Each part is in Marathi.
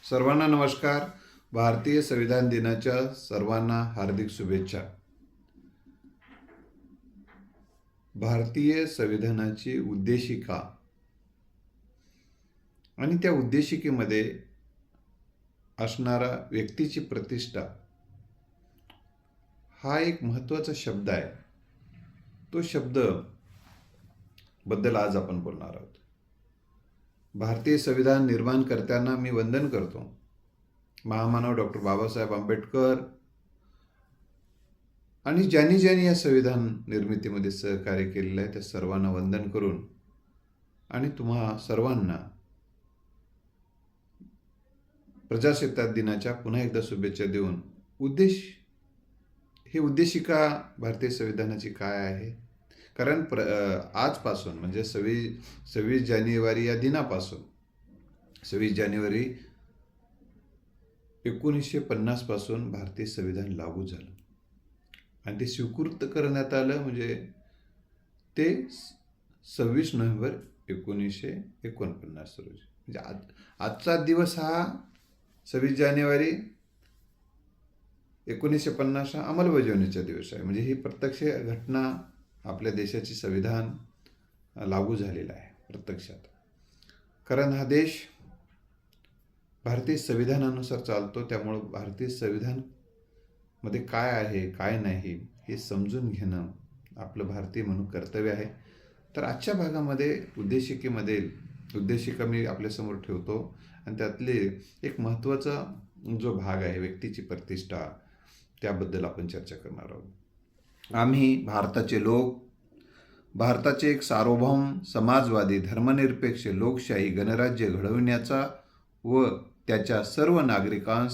सर्वांना नमस्कार. भारतीय संविधान दिनाच्या सर्वांना हार्दिक शुभेच्छा. भारतीय संविधानाची उद्देशिका आणि त्या उद्देशिकेमध्ये असणारा व्यक्तीची प्रतिष्ठा हा एक महत्त्वाचा शब्द आहे. तो शब्द बद्दल आज आपण बोलणार आहोत. भारतीय संविधान निर्माणकर्त्यांना मी वंदन करतो. महामानव डॉक्टर बाबासाहेब आंबेडकर आणि ज्यांनी ज्यांनी या संविधान निर्मितीमध्ये सहकार्य केलेलं आहे त्या सर्वांना वंदन करून आणि तुम्हा सर्वांना प्रजासत्ताक दिनाच्या पुन्हा एकदा शुभेच्छा देऊन उद्देशिका भारतीय संविधानाची काय आहे, कारण आजपासून म्हणजे 26 जानेवारी या दिनापासून 26 जानेवारी 1950 पासून भारतीय संविधान लागू झालं आणि ते स्वीकृत करण्यात आलं म्हणजे ते 26 नोव्हेंबर 1949 रोजी. म्हणजे आजचा दिवस हा 26 जानेवारी 1950 हा अंमलबजावणीचा दिवस आहे. म्हणजे ही प्रत्यक्ष घटना आपल्या देशाची संविधान लागू झालेला आहे प्रत्यक्षात. कारण हा देश भारतीय संविधानानुसार चालतो, त्यामुळं भारतीय संविधानमध्ये काय आहे काय नाही हे समजून घेणं आपलं भारतीय म्हणून कर्तव्य आहे. तर आजच्या भागामध्ये उद्देशिका मी आपल्यासमोर ठेवतो आणि त्यातले एक महत्त्वाचा जो भाग आहे व्यक्तीची प्रतिष्ठा, त्याबद्दल आपण चर्चा करणार आहोत. आम्ही भारताचे लोक, भारताचे एक सार्वभौम समाजवादी धर्मनिरपेक्ष लोकशाही गणराज्य घडविण्याचा व त्याच्या सर्व नागरिकांस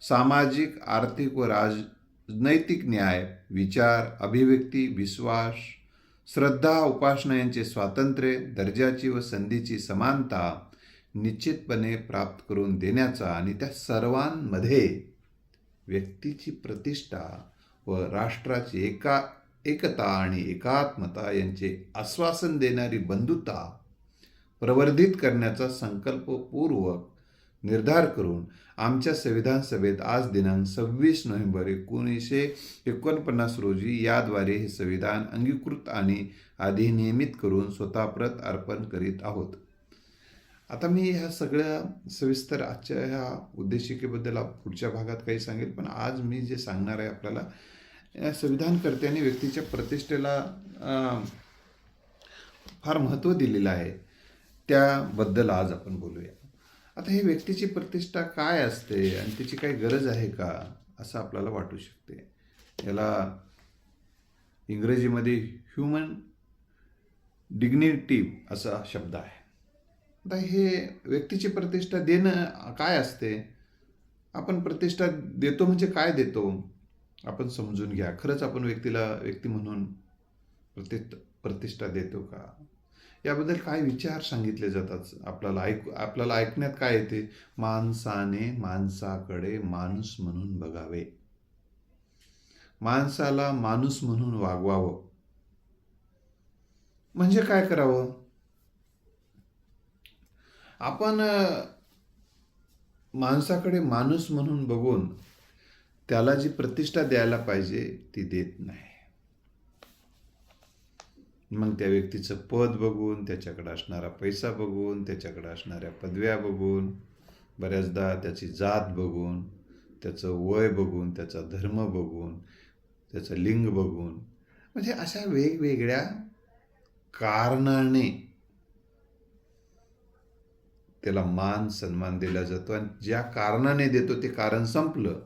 सामाजिक आर्थिक व राजनैतिक न्याय, विचार, अभिव्यक्ती, विश्वास, श्रद्धा, उपासना यांचे स्वातंत्र्य, दर्जाची व संधीची समानता निश्चितपणे प्राप्त करून देण्याचा आणि त्या सर्वांमध्ये व्यक्तीची प्रतिष्ठा व राष्ट्राची एकता आणि एकात्मता यांचे आश्वासन देणारी बंधुता प्रवर्धित करण्याचा संकल्पपूर्वक निर्धार करून आमच्या संविधान सभेत आज दिनांक 26 नोव्हेंबर 1949 रोजी याद्वारे हे संविधान अंगीकृत आणि अधिनियमित करून स्वतःप्रत अर्पण करीत आहोत. आता मी ह्या सगळ्या सविस्तर आजच्या ह्या उद्देशिकेबद्दल पुढच्या भागात काही सांगेल, पण आज मी जे सांगणार आहे आपल्याला संविधानकर्त्यांनी व्यक्तीच्या प्रतिष्ठेला फार महत्त्व दिलेलं आहे, त्याबद्दल आज आपण बोलूया. आता ही व्यक्तीची प्रतिष्ठा काय असते आणि त्याची काही गरज आहे का असं आपल्याला वाटू शकते. याला इंग्रजीमध्ये ह्युमन डिग्निटी असा शब्द आहे. आता हे व्यक्तीची प्रतिष्ठा देणं काय असते, आपण प्रतिष्ठा देतो म्हणजे काय देतो आपण समजून घ्या. खरंच आपण व्यक्ती म्हणून प्रतिष्ठा देतो का, याबद्दल काय विचार सांगितले जातात आपल्याला ऐकण्यात काय येते. माणसाने माणसाकडे माणूस म्हणून बघावे, माणसाला माणूस म्हणून वागवावं. म्हणजे काय करावं, आपण माणसाकडे माणूस म्हणून बघून त्याला जी प्रतिष्ठा द्यायला पाहिजे ती देत नाही. मग त्या व्यक्तीचं पद बघून, त्याच्याकडे असणारा पैसा बघून, त्याच्याकडे असणाऱ्या पदव्या बघून, बऱ्याचदा त्याची जात बघून, त्याचं वय बघून, त्याचा धर्म बघून, त्याचं लिंग बघून, म्हणजे अशा वेगवेगळ्या कारणाने त्याला मान सन्मान दिला जातो आणि ज्या कारणाने देतो ते कारण संपलं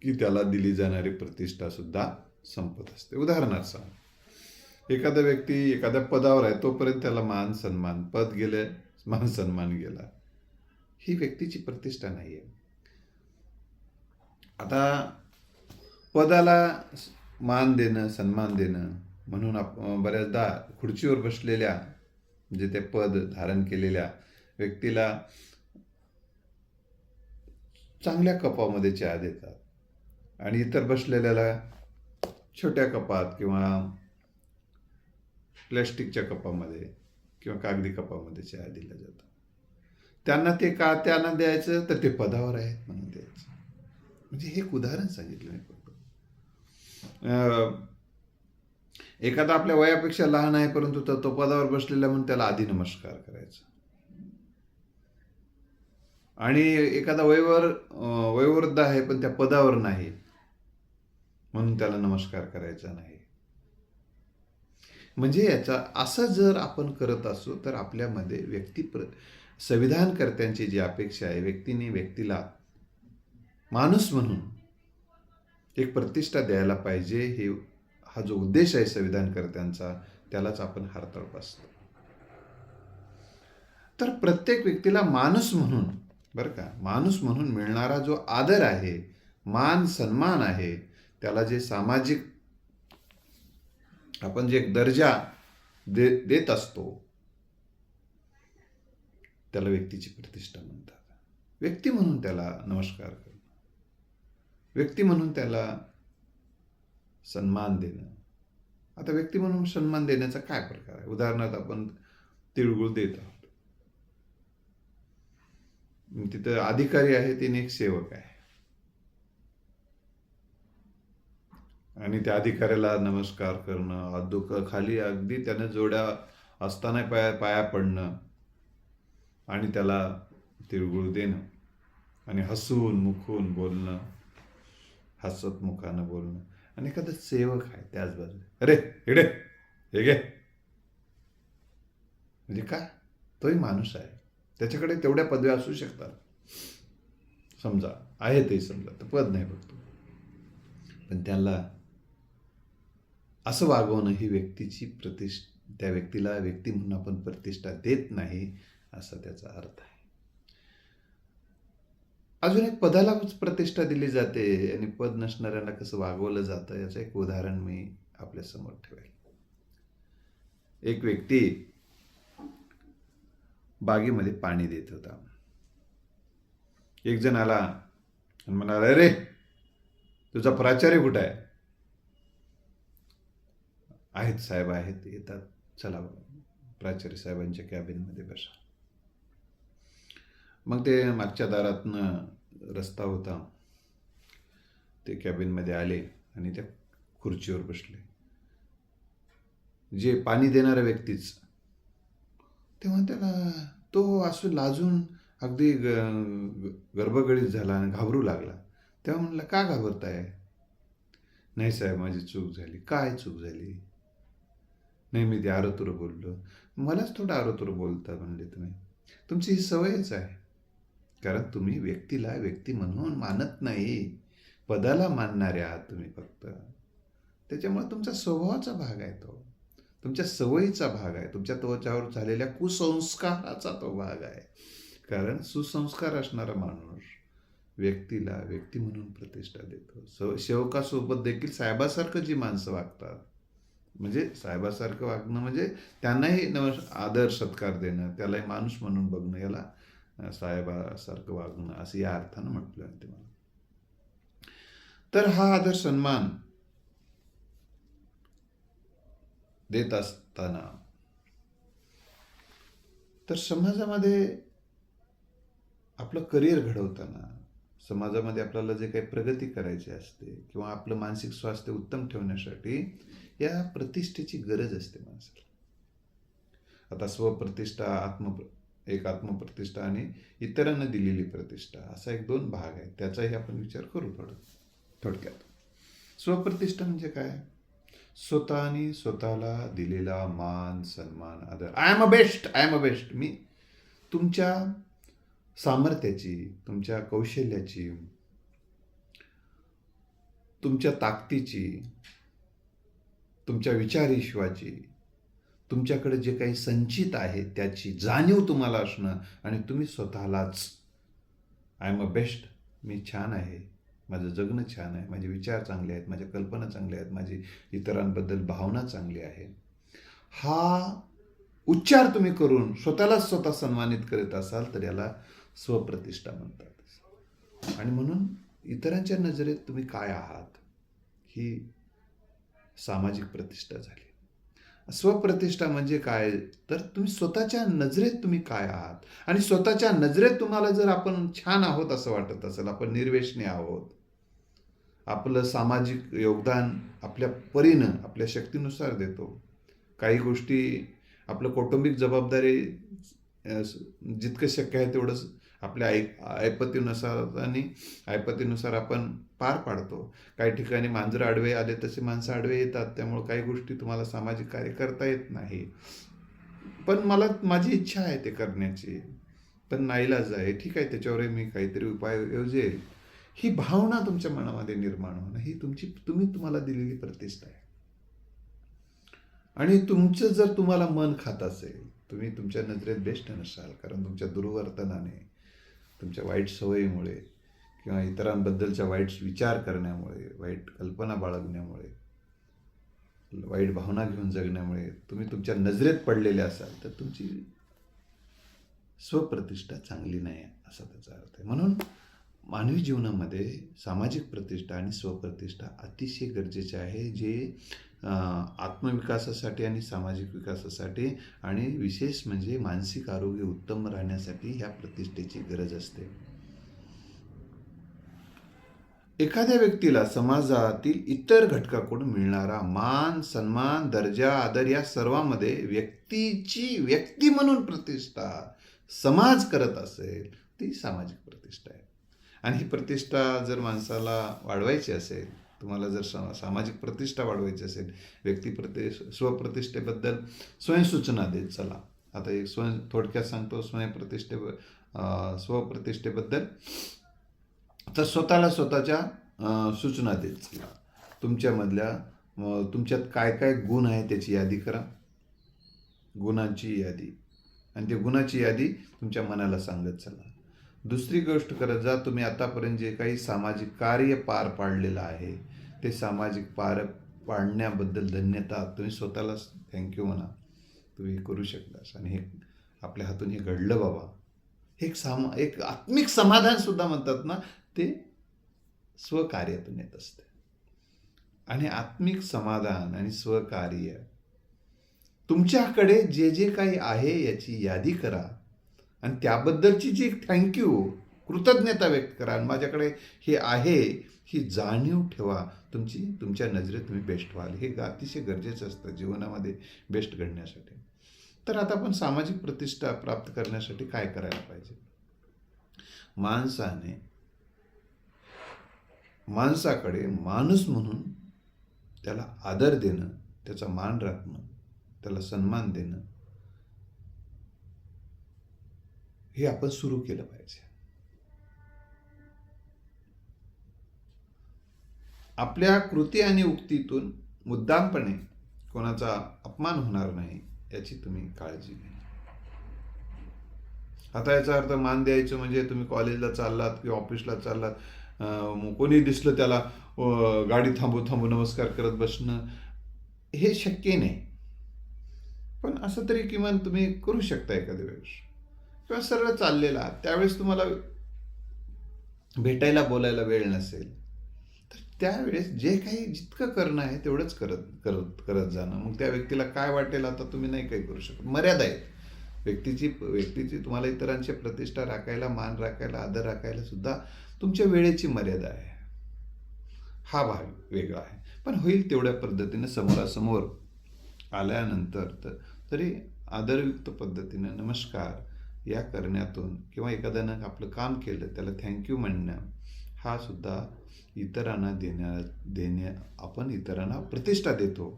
की त्याला दिली जाणारी प्रतिष्ठा सुद्धा संपत असते. उदाहरणार्थ सांग, एखादा व्यक्ती एखाद्या पदावर आहे तोपर्यंत त्याला मान सन्मान, पद गेले मान सन्मान गेला, ही व्यक्तीची प्रतिष्ठा नाही आहे. आता पदाला मान देणं सन्मान देणं म्हणून बऱ्याचदा खुर्चीवर बसलेल्या म्हणजे ते पद धारण केलेल्या व्यक्तीला चांगल्या कपामध्ये चहा देतात आणि इतर बसलेल्याला छोट्या कपात किंवा प्लॅस्टिकच्या कपामध्ये किंवा कागदी कपामध्ये चहा दिला जातो. त्यांना ते का त्यांना द्यायचं, तर ते पदावर आहेत म्हणून द्यायचं. म्हणजे हे एक उदाहरण सांगितलं मी फक्त. एखादा आपल्या वयापेक्षा लहान आहे, परंतु तो पदावर बसलेला म्हणून त्याला आधी नमस्कार करायचा. आणि एखादा वयोवृद्ध आहे पण त्या पदावर नाही म्हणून त्याला नमस्कार करायचा नाही. म्हणजे याचा असं जर आपण करत असू तर आपल्यामध्ये संविधानकर्त्यांची जी अपेक्षा आहे, व्यक्तीला माणूस म्हणून एक प्रतिष्ठा द्यायला पाहिजे, हा जो उद्देश आहे संविधानकर्त्यांचा, त्यालाच आपण हरताळ असतो. तर प्रत्येक व्यक्तीला माणूस म्हणून, बरं का, माणूस म्हणून मिळणारा जो आदर आहे, मान सन्मान आहे, त्याला जे सामाजिक आपण जे दर्जा देत असतो, त्याला व्यक्तीची प्रतिष्ठा म्हणतात. व्यक्ती म्हणून त्याला नमस्कार करणं, व्यक्ती म्हणून त्याला सन्मान देणं. आता व्यक्ती म्हणून सन्मान देण्याचा काय प्रकार आहे? उदाहरणार्थ आपण तिळगुळ देत आहोत, तिथं अधिकारी आहे, तिने एक सेवक आहे, आणि त्या अधिकाऱ्याला नमस्कार करणं, खाली अगदी त्याने जोड्या असताना पाया पडणं आणि त्याला तिळगुळ देणं आणि हसून मुखून बोलणं, हसत मुखानं बोलणं. आणि एखादा सेवक आहे त्याच बाजूला, अरे इकडे हे घे, म्हणजे काय, तोही माणूस आहे, त्याच्याकडे तेवढ्या पदव्या असू शकतात, समजा आहे ते, समजा तर पद नाही बघतो, पण त्याला असं वागवणं ही त्या व्यक्तीला व्यक्ती म्हणून आपण प्रतिष्ठा देत नाही, असा त्याचा अर्थ आहे. अजून एक पदालाच प्रतिष्ठा दिली जाते आणि पद नसणाऱ्यांना कसं वागवलं जातं, याचं एक उदाहरण मी आपल्या समोर ठेवेल. एक व्यक्ती बागेमध्ये पाणी देत होता. एक जण आला आणि म्हणाला, अरे तुझा प्राचार्य कुठं आहे? आहेत साहेब, आहेत, येतात, चला प्राचार्य साहेबांच्या कॅबिनमध्ये बसा. मग ते मागच्या दारातनं रस्ता होता, ते कॅबिनमध्ये आले आणि त्या खुर्चीवर बसले. जे पाणी देणारा व्यक्तीच. तेव्हा त्याला तो असं लाजून अगदी गर्भगळीत झाला आणि घाबरू लागला. तेव्हा म्हणला, का घाबरताय? नाही साहेब, माझी चूक झाली. काय चूक झाली? नाही, मी ते आरोतुरं बोललो. मलाच थोडं आरोतुरं बोलता म्हणले तुम्ही. तुमची ही सवयच आहे, कारण तुम्ही व्यक्तीला व्यक्ती म्हणून मानत नाही, पदाला मानणारे आहात तुम्ही फक्त. त्याच्यामुळे तुमचा स्वभावाचा भाग आहे तो, तुमच्या सवयीचा भाग आहे, तुमच्या त्याच्यावर झालेल्या कुसंस्काराचा तो भाग आहे. कारण सुसंस्कार असणारा माणूस व्यक्तीला व्यक्ती म्हणून प्रतिष्ठा देतो. सेवकासोबत देखील साहेबासारखं जी माणसं वागतात, म्हणजे साहेबासारखं वागणं म्हणजे त्यांनाही आदर सत्कार देणं, त्यालाही माणूस म्हणून बघणं, याला साहेबासारखं वागणं असं या अर्थानं म्हटलं आहे मला. तर हा आदर सन्मान देत असताना तर समाजामध्ये आपलं करिअर घडवताना, समाजामध्ये आपल्याला जे काही प्रगती करायची असते किंवा आपलं मानसिक स्वास्थ्य उत्तम ठेवण्यासाठी या प्रतिष्ठेची गरज असते माणसाला. आता स्वप्रतिष्ठा, आत्मप्रतिष्ठा आणि इतरांना दिलेली प्रतिष्ठा, असा एक 2 भाग आहे, त्याचाही आपण विचार करू थोडक्यात. स्वप्रतिष्ठा म्हणजे काय? स्वतःला दिलेला मान सन्मान आदर. I am a best. मी तुमच्या सामर्थ्याची, तुमच्या कौशल्याची, तुमच्या ताकदीची, तुमच्या विचारविश्वाची, तुमच्याकडे जे काही संचित आहे त्याची जाणीव तुम्हाला असणं आणि तुम्ही स्वतःलाच आय एम अ बेस्ट, मी छान आहे, माझं जगणं छान आहे, माझे विचार चांगले आहेत, माझ्या कल्पना चांगल्या आहेत, माझी इतरांबद्दल भावना चांगली आहे, हा उच्चार तुम्ही करून स्वतः सन्मानित करत असाल तर याला स्वप्रतिष्ठा म्हणतात. आणि म्हणून इतरांच्या नजरेत तुम्ही काय आहात ही सामाजिक प्रतिष्ठा झाली. स्वप्रतिष्ठा म्हणजे काय? तर तुम्ही स्वतःच्या नजरेत तुम्ही काय आहात? आणि स्वतःच्या नजरेत तुम्हाला जर आपण छान आहोत असं वाटत असेल, आपण निर्व्यसनी आहोत, आपलं सामाजिक योगदान आपल्या परीनं, आपल्या शक्तीनुसार देतो. काही गोष्टी आपलं कौटुंबिक जबाबदारी जितकं शक्य आहे तेवढंच आपल्या ऐपतीनुसार आणि ऐपतीनुसार आपण पार पाडतो. काही ठिकाणी मांजरं आडवे आले तसे माणसं आडवे येतात. त्यामुळे काही गोष्टी तुम्हाला सामाजिक कार्य करता येत नाही. पण मला माझी इच्छा आहे ते करण्याची. पण नाईलाज आहे. ठीक आहे, त्याच्यावरही मी काहीतरी उपाय योजेल. ही भावना तुमच्या मनामध्ये निर्माण होणं ही तुम्हाला दिलेली प्रतिष्ठा आहे. आणि तुमचं जर तुम्हाला मन खात असेल, तुम्ही तुमच्या नजरेत बेस्ट नसाल, कारण तुमच्या दुर्वर्तनाने, तुमच्या वाईट सवयीमुळे किंवा इतरांबद्दलच्या वाईट विचार करण्यामुळे, वाईट कल्पना बाळगण्यामुळे, वाईट भावना घेऊन जगण्यामुळे तुम्ही तुमच्या नजरेत पडलेले असाल, तर तुमची स्वप्रतिष्ठा चांगली नाही असा त्याचा अर्थ आहे. म्हणून मानवी जीवनामध्ये सामाजिक प्रतिष्ठा आणि स्वप्रतिष्ठा अतिशय गरजेचे आहे, जे आत्मविकासासाठी आणि सामाजिक विकासासाठी आणि विशेष म्हणजे मानसिक आरोग्य उत्तम राहण्यासाठी ह्या प्रतिष्ठेची गरज असते. एखाद्या व्यक्तीला समाजातील इतर घटकाकडून मिळणारा मान, सन्मान, दर्जा, आदर या सर्वांमध्ये व्यक्तीची व्यक्ती म्हणून प्रतिष्ठा समाज करत असेल, ती सामाजिक प्रतिष्ठा आहे. आणि ही प्रतिष्ठा जर माणसाला वाढवायची असेल, तुम्हाला जर सामाजिक प्रतिष्ठा वाढवायची असेल, स्वप्रतिष्ठेबद्दल स्वयंसूचना देत चला. आता एक थोडक्यात सांगतो स्वप्रतिष्ठेबद्दल. तर स्वतःला स्वतःच्या सूचना देत चला. तुमच्यात काय काय गुण आहे त्याची यादी करा, गुणांची यादी. आणि ते गुणाची यादी तुमच्या मनाला सांगत चला. दुसरी गोष्ट करत जा, तुम्ही आतापर्यंत जे काही सामाजिक कार्य पार पाडलेलं आहे, ते सामाजिक पार पाडण्याबद्दल धन्यता, तुम्ही स्वतःलाच थँक्यू म्हणा. तुम्ही करू शकलास आणि हे आपल्या हातून हे घडलं बाबा. हे एक आत्मिक समाधानसुद्धा म्हणतात ना, ते स्वकार्यातून येत असते. आणि आत्मिक समाधान आणि स्वकार्य, तुमच्याकडे जे जे काही आहे याची यादी करा आणि त्याबद्दलची जी थँक्यू, कृतज्ञता व्यक्त करा. आणि माझ्याकडे हे आहे ही जाणीव ठेवा. तुमच्या नजरेत तुम्ही बेस्ट व्हाल. हे अतिशय गरजेचं असतं जीवनामध्ये बेस्ट घडण्यासाठी. तर आता आपण सामाजिक प्रतिष्ठा प्राप्त करण्यासाठी काय करायला पाहिजे? माणसाकडे माणूस म्हणून त्याला आदर देणं, त्याचा मान राखणं, त्याला सन्मान देणं, हे आपण सुरू केलं पाहिजे. आपल्या कृती आणि उक्तीतून मुद्दामपणे कोणाचा अपमान होणार नाही याची तुम्ही काळजी घ्या. आता याचा अर्थ मान द्यायचं म्हणजे तुम्ही कॉलेजला चाललात किंवा ऑफिसला चाललात, कोणी दिसलं त्याला गाडी थांबू नमस्कार करत बसणं, हे शक्य नाही. पण असं तरी किमान तुम्ही करू शकता एखाद्या वेळेस. किंवा सरळ चाललेला त्यावेळेस तुम्हाला भेटायला बोलायला वेळ नसेल, तर त्यावेळेस जे काही जितकं करणं आहे तेवढंच करत जाणं. मग त्या व्यक्तीला काय वाटेल आता तुम्ही नाही काही करू शकत. मर्यादा आहेत. व्यक्तीची तुम्हाला इतरांची प्रतिष्ठा राखायला, मान राखायला, आदर राखायला सुद्धा तुमच्या वेळेची मर्यादा आहे. हा भाग वेगळा आहे. पण होईल तेवढ्या पद्धतीने समोरासमोर आल्यानंतर तरी आदरयुक्त पद्धतीनं नमस्कार या करण्यातून किंवा एखाद्यानं आपलं काम केलं त्याला थँक्यू म्हणणं, हा सुद्धा इतरांना आपण इतरांना प्रतिष्ठा देतो,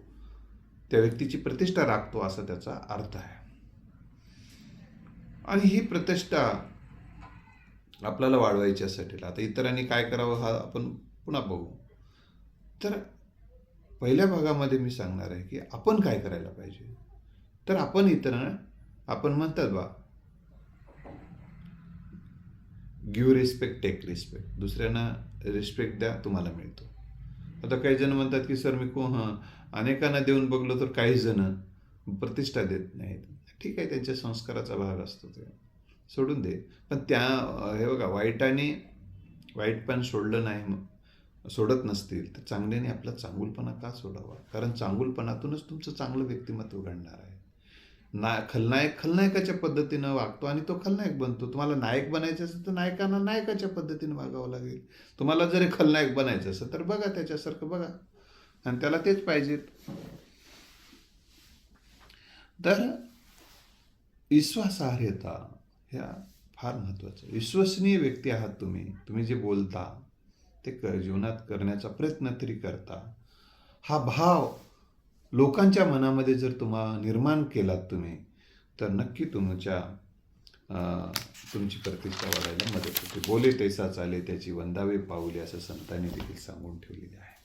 त्या व्यक्तीची प्रतिष्ठा राखतो असा त्याचा अर्थ आहे. आणि ही प्रतिष्ठा आपल्याला वाढवायची असेल, आता इतरांनी काय करावं हा आपण पुन्हा बघू. तर पहिल्या भागामध्ये मी सांगणार आहे की आपण काय करायला पाहिजे. तर आपण इतरांना, आपण म्हणतात बा, गिव्ह रिस्पेक्ट टेक रिस्पेक्ट. दुसऱ्यांना रिस्पेक्ट द्या, तुम्हाला मिळतो. आता काही जण म्हणतात की सर मी अनेकांना देऊन बघलो तर काही जण प्रतिष्ठा देत नाहीत. ठीक आहे, त्यांच्या संस्काराचा भाग असतो, ते सोडून दे. पण हे बघा, वाईटपण सोडलं नाही सोडत नसतील तर चांगल्याने आपला चांगुलपणा का सोडावा? कारण चांगुलपणातूनच तुमचं चांगलं व्यक्तिमत्व घडणार आहे. खलनायक खलनायकाच्या पद्धतीनं वागतो आणि तो खलनायक बनतो. तुम्हाला नायक बनायचं असेल तर नायकांना नायकाच्या पद्धतीनं वागावं लागेल. तुम्हाला जरी खलनायक बनायचं असेल तर बघा त्याच्यासारखं बघा, आणि त्याला तेच पाहिजेत. तर विश्वासार्हता ह्या फार महत्त्वाचं. विश्वसनीय व्यक्ती आहात तुम्ही. तुम्ही जे बोलता ते जीवनात करण्याचा प्रयत्न तरी करता. हा भाव लोकांच्या मनामध्ये जर निर्माण केलात तुम्ही, तर नक्की तुमची प्रतिष्ठा वाढायला मदत होते. बोले तैसा चाले त्याची वंदावे पाऊले, असं संतांनी देखील सांगून ठेवलेले आहे.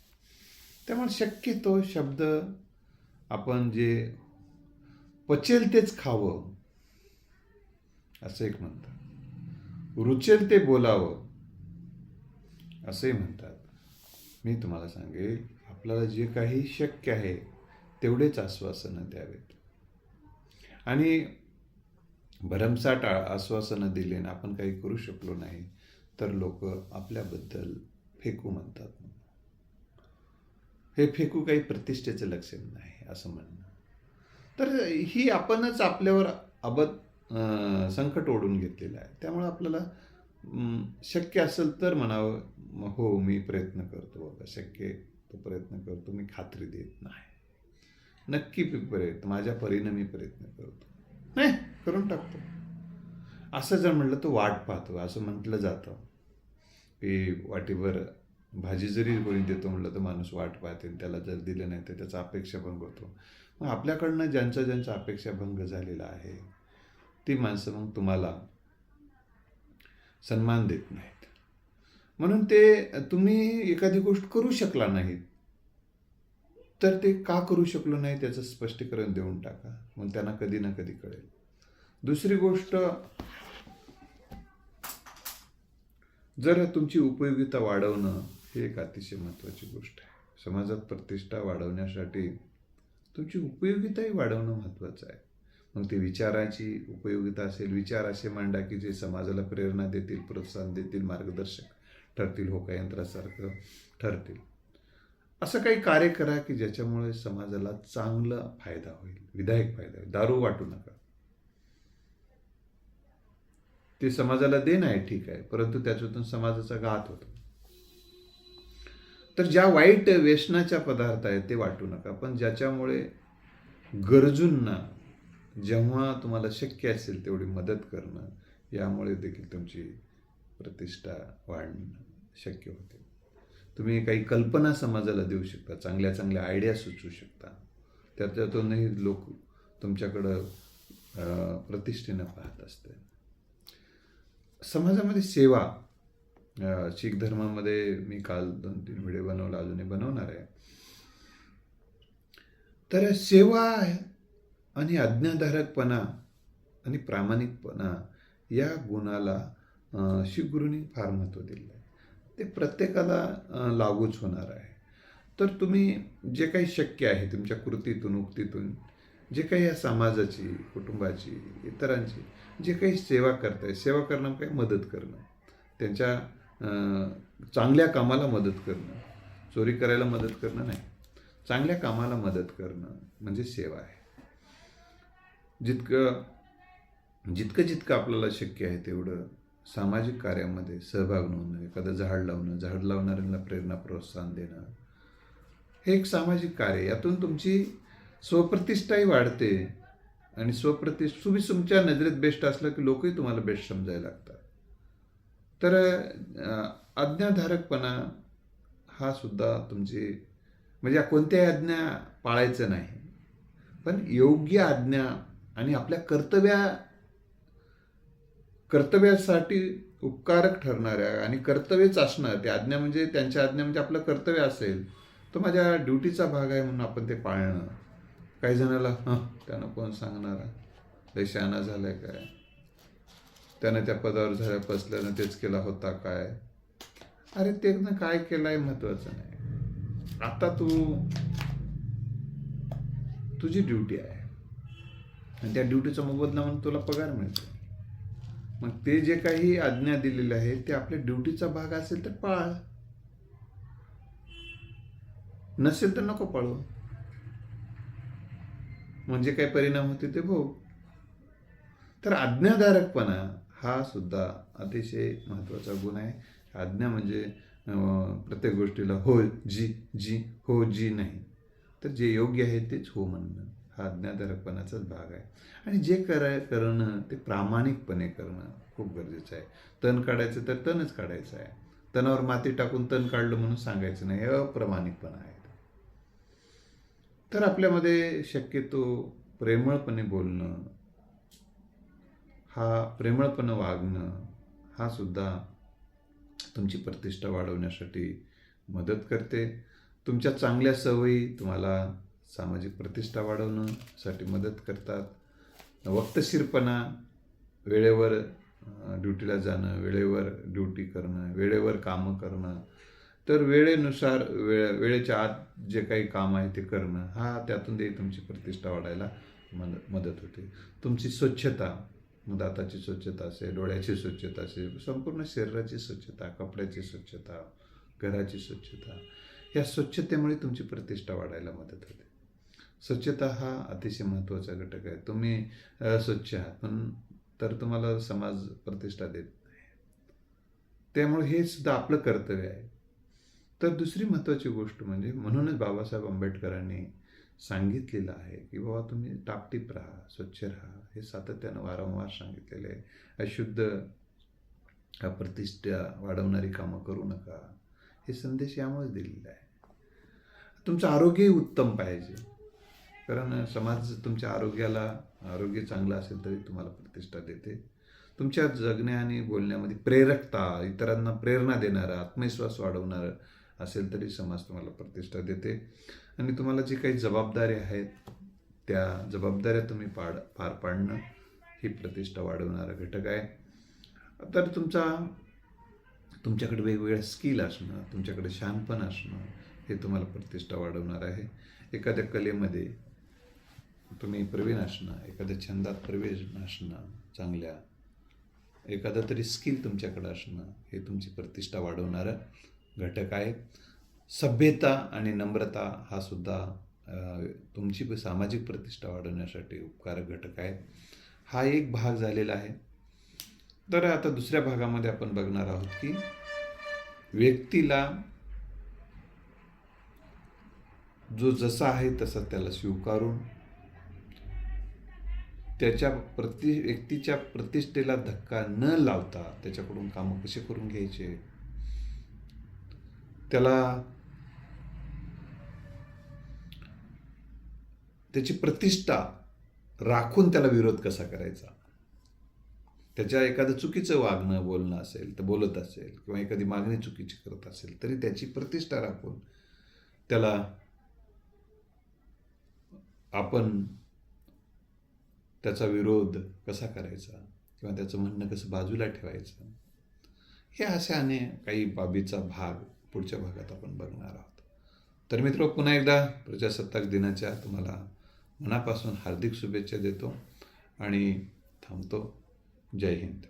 त्यामुळे शक्यतो शब्द आपण जे पचेल तेच खावं असं एक म्हणतात, रुचेल ते बोलावं असंही म्हणतात. मी तुम्हाला सांगेल, आपल्याला जे काही शक्य आहे तेवढेच आश्वासनं द्यावेत. आणि भरमसाठ आश्वासनं दिले आणि आपण काही करू शकलो नाही तर लोक आपल्याबद्दल फेकू म्हणतात. हे फेकू काही प्रतिष्ठेचं लक्षण नाही असं म्हणणं. तर ही आपणच आपल्यावर संकट ओढून घेतलेलं आहे. त्यामुळे आपल्याला शक्य असेल तर म्हणावं, हो मी प्रयत्न करतो बाबा, शक्य तो प्रयत्न करतो, मी खात्री देत नाही, नक्की माझ्या परीनं मी प्रयत्न करतो, नाही करून टाकतो. असं जर म्हटलं तर वाट पाहतो. असं म्हटलं जातं की वाटीभर भाजी जरी कोणी देतो म्हटलं तर माणूस वाट पाहते, त्याला जर दिलं नाही तर त्याचा अपेक्षाभंग होतो. मग आपल्याकडनं ज्यांचा अपेक्षाभंग झालेला आहे ती माणसं मग तुम्हाला सन्मान देत नाहीत. म्हणून तुम्ही एखादी गोष्ट करू शकला नाहीत तर ते का करू शकलो नाही त्याचं स्पष्टीकरण देऊन टाका, मग त्यांना कधी ना कधी कळेल. दुसरी गोष्ट, जर तुमची उपयोगिता वाढवणं ही एक अतिशय महत्त्वाची गोष्ट आहे. समाजात प्रतिष्ठा वाढवण्यासाठी तुमची उपयोगिताही वाढवणं महत्त्वाचं आहे. मग ते विचाराची उपयोगिता असेल, विचार असे मांडा की जे समाजाला प्रेरणा देतील, प्रोत्साहन देतील, मार्गदर्शक ठरतील, होकायंत्रासारखं ठरतील. असं काही कार्य करा की ज्याच्यामुळे समाजाला चांगला फायदा होईल, विधायक फायदा होईल. दारू वाटू नका. ते समाजाला देणं आहे ठीक आहे, परंतु त्याच्यातून समाजाचा घात होतो. तर ज्या वाईट व्यसनाच्या पदार्थ आहेत ते वाटू नका, पण ज्याच्यामुळे गरजूंना जेव्हा तुम्हाला शक्य असेल तेवढी मदत करणं, यामुळे देखील तुमची प्रतिष्ठा वाढणं शक्य होते. तुम्ही काही कल्पना समाजाला देऊ शकता, चांगल्या चांगल्या आयडिया सुचवू शकता, त्याच्यातूनही लोक तुमच्याकडं प्रतिष्ठेनं पाहत असते. समाजामध्ये सेवा, शीख धर्मामध्ये मी काल 2-3 व्हिडिओ बनवला, अजूनही बनवणार आहे. तर सेवा आणि आज्ञाधारकपणा आणि प्रामाणिकपणा या गुणाला शीख गुरूंनी फार महत्त्व दिलं आहे. ते प्रत्येकाला लागूच होणार आहे. तर तुम्ही जे काही शक्य आहे तुमच्या कृतीतून, उक्तीतून, जे काही या समाजाची, कुटुंबाची, इतरांची जे काही सेवा करताय, सेवा करणं काही मदत करणं, त्यांच्या चांगल्या कामाला मदत करणं, चोरी करायला मदत करणं नाही, चांगल्या कामाला मदत करणं म्हणजे सेवा आहे. जितकं आपल्याला शक्य आहे तेवढं सामाजिक कार्यामध्ये सहभाग नोंदणं, एखादं झाड लावणं, झाड लावणाऱ्यांना प्रेरणा, प्रोत्साहन देणं, हे एक सामाजिक कार्य. यातून तुमची स्वप्रतिष्ठाही वाढते आणि तुम्ही तुमच्या नजरेत बेस्ट असलं की लोकही तुम्हाला बेस्ट समजायला लागतात. तर आज्ञाधारकपणा हा सुद्धा तुमची, म्हणजे कोणत्याही आज्ञा पाळायचं नाही, पण योग्य आज्ञा आणि आपल्या कर्तव्यासाठी उपकारक ठरणाऱ्या आणि कर्तव्यच असणं, ते आज्ञा म्हणजे त्यांच्या आज्ञा म्हणजे आपलं कर्तव्य असेल, तो माझ्या ड्युटीचा भाग आहे म्हणून आपण ते पाळणं. काही जणाला त्यानं कोण सांगणार, लय शहाणा झालाय काय, त्यानं त्या पदावर झाल्या बसल्यानं तेच केला होता काय. अरे त्यानं काय केलंय महत्वाचं नाही. आता तुझी ड्युटी आहे आणि त्या ड्युटीचा मोबदला म्हणून तुला पगार मिळतो. मग ते जे काही आज्ञा दिलेले आहे ते आपल्या ड्युटीचा भाग असेल तर पाळ. नसेल तर नको पाळू. म्हणजे काय परिणाम होते ते भोग. तर आज्ञाधारकपणा हा सुद्धा अतिशय महत्त्वाचा गुण आहे. आज्ञा म्हणजे प्रत्येक गोष्टीला हो जी जी हो जी नाही, तर जे योग्य आहे तेच हो म्हणणं हा आज्ञाधारकपणाचाच भाग आहे. आणि जे करणं ते प्रामाणिकपणे करणं खूप गरजेचं आहे. तण काढायचं तर तणच काढायचं आहे. तणावर माती टाकून तण काढलं म्हणून सांगायचं नाही, हे अप्रामाणिकपणा आहे. तर आपल्यामध्ये शक्यतो प्रेमळपणे बोलणं, हा प्रेमळपणे वागणं हा सुद्धा तुमची प्रतिष्ठा वाढवण्यासाठी मदत करते. तुमच्या चांगल्या सवयी तुम्हाला सामाजिक प्रतिष्ठा वाढवण्यासाठी मदत करतात. वक्तशीरपणा, वेळेवर ड्युटीला जाणं, वेळेवर ड्युटी करणं, वेळेवर कामं करणं, तर वेळेनुसार वेळेच्या आत जे काही काम आहे ते करणं, हा त्यातूनही तुमची प्रतिष्ठा वाढायला मदत होते. तुमची स्वच्छता, दाताची स्वच्छता असेल, डोळ्याची स्वच्छता असेल, संपूर्ण शरीराची स्वच्छता, कपड्याची स्वच्छता, घराची स्वच्छता, या स्वच्छतेमुळे तुमची प्रतिष्ठा वाढायला मदत होते. स्वच्छता हा अतिशय महत्त्वाचा घटक आहे. तुम्ही स्वच्छ आहात पण तर तुम्हाला समाज प्रतिष्ठा देत नाही. त्यामुळे हे सुद्धा आपलं कर्तव्य आहे. तर दुसरी महत्त्वाची गोष्ट म्हणजे म्हणूनच बाबासाहेब आंबेडकरांनी सांगितलेलं आहे की बाबा तुम्ही टापटीप राहा, स्वच्छ राहा, हे सातत्यानं वारंवार सांगितलेलं आहे. अशुद्ध प्रतिष्ठा वाढवणारी कामं करू नका, हे संदेश यामुळेच दिलेला आहे. तुमचं आरोग्यही उत्तम पाहिजे, कारण समाज तुमच्या आरोग्य चांगलं असेल तरी तुम्हाला प्रतिष्ठा देते. तुमच्या जगण्या आणि बोलण्यामध्ये प्रेरकता, इतरांना प्रेरणा देणारा, आत्मविश्वास वाढवणारं असेल तरी समाज तुम्हाला प्रतिष्ठा देते. आणि तुम्हाला जी काही जबाबदाऱ्या आहेत त्या जबाबदाऱ्या तुम्ही पार पाडणं ही प्रतिष्ठा वाढवणारा घटक आहे. तर तुमच्याकडे वेगवेगळ्या स्किल असणं, तुमच्याकडे शहाणपण असणं हे तुम्हाला प्रतिष्ठा वाढवणार आहे. एखाद्या कलेमध्ये तुम्ही प्रवीण असणं, एखाद्या छंदात प्रवीण असणं, चांगल्या एखादा तरी स्किल तुमच्याकडे असणं हे तुमची प्रतिष्ठा वाढवणारं घटक आहे. सभ्यता आणि नम्रता हा सुद्धा तुमची सामाजिक प्रतिष्ठा वाढवण्यासाठी उपकारक घटक आहे. हा एक भाग झालेला आहे. तर आता दुसऱ्या भागामध्ये आपण बघणार आहोत की व्यक्तीला जो जसा आहे तसा त्याला स्वीकारून व्यक्तीच्या प्रतिष्ठेला धक्का न लावता त्याच्याकडून कामं कसे करून घ्यायचे, त्याची प्रतिष्ठा राखून त्याला विरोध कसा करायचा. त्याच्या एखादं चुकीचं वागणं बोलणं असेल तर बोलत असेल किंवा एखादी मागणी चुकीची करत असेल तरी त्याची प्रतिष्ठा राखून त्याला आपण त्याचा विरोध कसा करायचा किंवा त्याचं म्हणणं कसं बाजूला ठेवायचं, हे अशा अनेक काही बाबीचा भाग पुढच्या भागात आपण बघणार आहोत. तर मित्र, पुन्हा एकदा प्रजासत्ताक दिनाच्या तुम्हाला मनापासून हार्दिक शुभेच्छा देतो आणि थांबतो. जय हिंद.